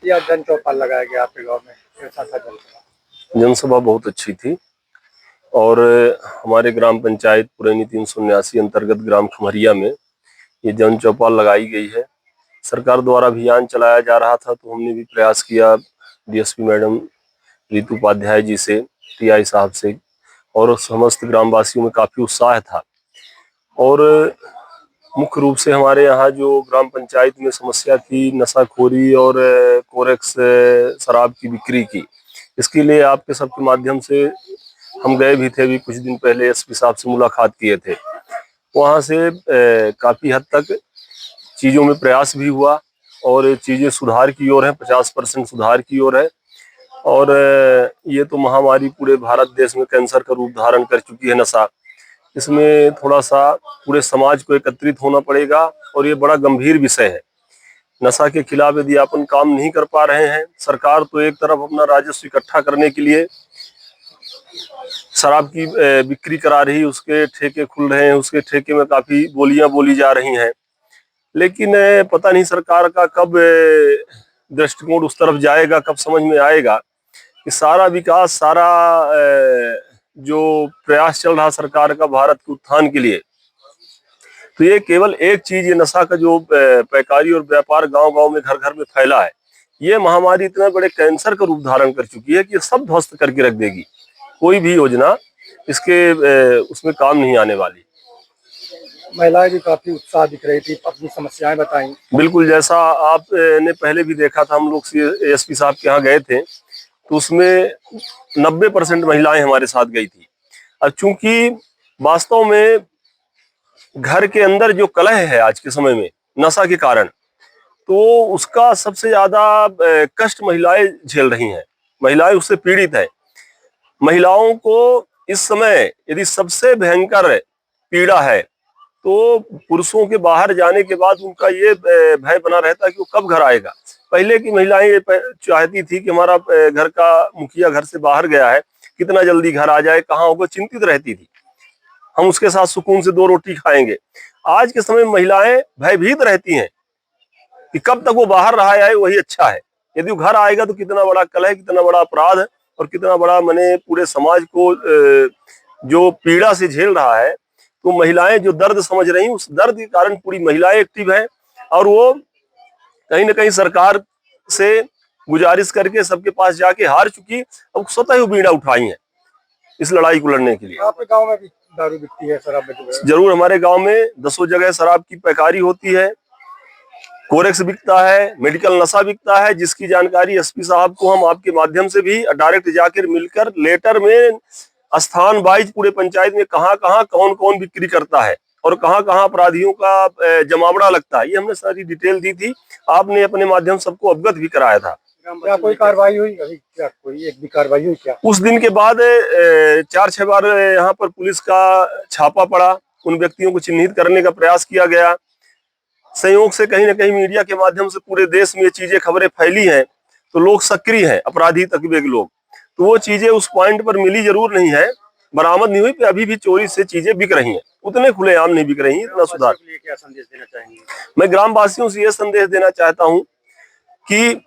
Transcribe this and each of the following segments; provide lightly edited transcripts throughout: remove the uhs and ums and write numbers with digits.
कि आज जन चौपाल लगाया गया आपके गांव में, कैसा था जनसभा? जनसभा बहुत अच्छी थी और हमारे ग्राम पंचायत पुरैनी 379 अंतर्गत ग्राम खमरिया में ये जन चौपाल लगाई गई है। सरकार द्वारा अभियान चलाया जा रहा था तो हमने भी प्रयास किया डीएसपी मैडम रीतू उपाध्याय जी से, टीआई साहब से, और समस्त ग्रामवासियों में काफी उत्साह था। और मुख्य रूप से हमारे यहाँ जो ग्राम पंचायत में समस्या थी नशाखोरी और कोरेक्स शराब की बिक्री की, इसके लिए आपके सबके माध्यम से हम गए भी थे। अभी कुछ दिन पहले एसपी साहब से मुलाकात किए थे। वहाँ से काफी हद तक चीजों में प्रयास भी हुआ और चीजें सुधार की ओर है, 50% सुधार की ओर है। और ये तो महामारी पूरे भारत देश में कैंसर का रूप धारण कर चुकी है नशा। इसमें थोड़ा सा पूरे समाज को एकत्रित होना पड़ेगा और ये बड़ा गंभीर विषय है। नशा के खिलाफ यदि अपन काम नहीं कर पा रहे हैं, सरकार तो एक तरफ अपना राजस्व इकट्ठा करने के लिए शराब की बिक्री करा रही, उसके ठेके खुल रहे हैं, उसके ठेके में काफी बोलियां बोली जा रही हैं, लेकिन पता नहीं सरकार का कब दृष्टिकोण उस तरफ जाएगा, कब समझ में आएगा कि सारा विकास, सारा जो प्रयास चल रहा सरकार का भारत के उत्थान के लिए, तो ये केवल एक चीज, ये नशा का जो पैकारी और व्यापार गांव-गांव में, घर-घर में फैला है, ये महामारी इतने बड़े कैंसर का रूप धारण कर चुकी है कि ये सब ध्वस्त करके रख देगी। कोई भी योजना इसके उसमें काम नहीं आने वाली। महिलाएं भी काफी उत्साह दिख रही थी, अपनी समस्याएं बताई। बिल्कुल, जैसा आपने पहले भी देखा था, हम लोग एसपी साहब के यहाँ गए थे तो उसमें 90% महिलाएं हमारे साथ गई थी। अब चूंकि वास्तव में घर के अंदर जो कलह है आज के समय में नशा के कारण, तो उसका सबसे ज्यादा कष्ट महिलाएं झेल रही हैं। महिलाएं उससे पीड़ित है। महिलाओं को इस समय यदि सबसे भयंकर पीड़ा है तो पुरुषों के बाहर जाने के बाद उनका ये भय बना रहता है कि वो कब घर आएगा। पहले की महिलाएं ये चाहती थी कि हमारा घर का मुखिया घर से बाहर गया है, कितना जल्दी घर आ जाए, कहाँ होगा, चिंतित रहती थी, हम उसके साथ सुकून से 2 रोटी खाएंगे। आज के समय में महिलाएं भयभीत रहती हैं कि कब तक वो बाहर रहा है, वही अच्छा है। यदि वो घर आएगा तो कितना बड़ा कलह, कितना बड़ा अपराध और कितना बड़ा मैंने पूरे समाज को जो पीड़ा से झेल रहा है। तो महिलाएं जो दर्द समझ रही, उस दर्द के कारण पूरी महिलाएं एक्टिव हैं और वो कहीं ना कहीं सरकार से गुजारिश करके सबके पास जाके हार चुकी, अब स्वतः ही बीड़ा उठाई है इस लड़ाई को लड़ने के लिए। आपके गांव में भी दारू बिकती है, शराब बिकती है? जरूर, हमारे गांव में 10 जगह शराब की पैकारी होती है, कोरेक्स बिकता है, मेडिकल नशा बिकता है, जिसकी जानकारी एसपी साहब को हम आपके माध्यम से भी डायरेक्ट जाकर मिलकर लेटर में स्थान वाइज पूरे पंचायत में कहाँ-कहाँ कौन-कौन बिक्री करता है और कहाँ-कहाँ अपराधियों का जमावड़ा लगता है, ये हमने सारी डिटेल दी थी। आपने अपने माध्यम सबको अवगत भी कराया था। क्या कोई कार्रवाई हुई अभी? क्या कोई एक भी कार्रवाई हुई क्या? उस दिन के बाद 4-6 बार यहाँ पर पुलिस का छापा पड़ा, उन व्यक्तियों को चिन्हित करने का प्रयास किया गया। संयोग से कहीं ना कहीं मीडिया के माध्यम से पूरे देश में ये चीजें, खबरें फैली हैं, तो लोग सक्रिय हैं, अपराधी तकबे के लोग, तो वो चीजें उस पॉइंट पर मिली जरूर नहीं है, बरामद नहीं हुई, पे अभी भी चोरी से चीजें बिक रही हैं, उतने खुलेआम नहीं बिक रही, इतना सुधार। क्या संदेश देना चाहेंगे? मैं ग्राम वासियों से ये संदेश देना चाहता हूँ कि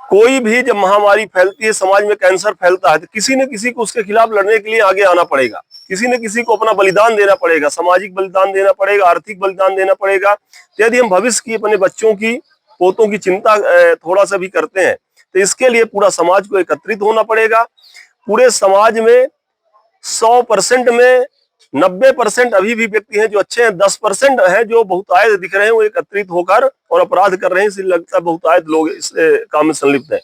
कोई भी जब महामारी फैलती है, समाज में कैंसर फैलता है, तो किसी न किसी को उसके खिलाफ लड़ने के लिए आगे आना पड़ेगा, किसी न किसी को अपना बलिदान देना पड़ेगा, सामाजिक बलिदान देना पड़ेगा, आर्थिक बलिदान देना पड़ेगा। तो यदि हम भविष्य की, अपने बच्चों की, पोतों की चिंता थोड़ा सा भी करते हैं, तो इसके लिए पूरा समाज को एकत्रित होना पड़ेगा। पूरे समाज में 100% में 90% अभी भी व्यक्ति हैं जो अच्छे हैं, 10% हैं जो बहुतायत दिख रहे हैं, वो एकत्रित होकर और अपराध कर रहे हैं। इसलिए लगता है बहुतायत लोग इस काम में संलिप्त हैं।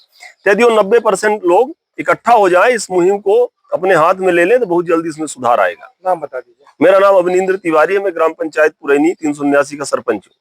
यदि वो 90% लोग इकट्ठा हो जाएं, इस मुहिम को अपने हाथ में ले लें, तो बहुत जल्दी इसमें सुधार आएगा। नाम बता दीजिए। मेरा नाम अभिनिंद्र तिवारी है, मैं ग्राम पंचायत पुरैनी 379 का सरपंच हूँ।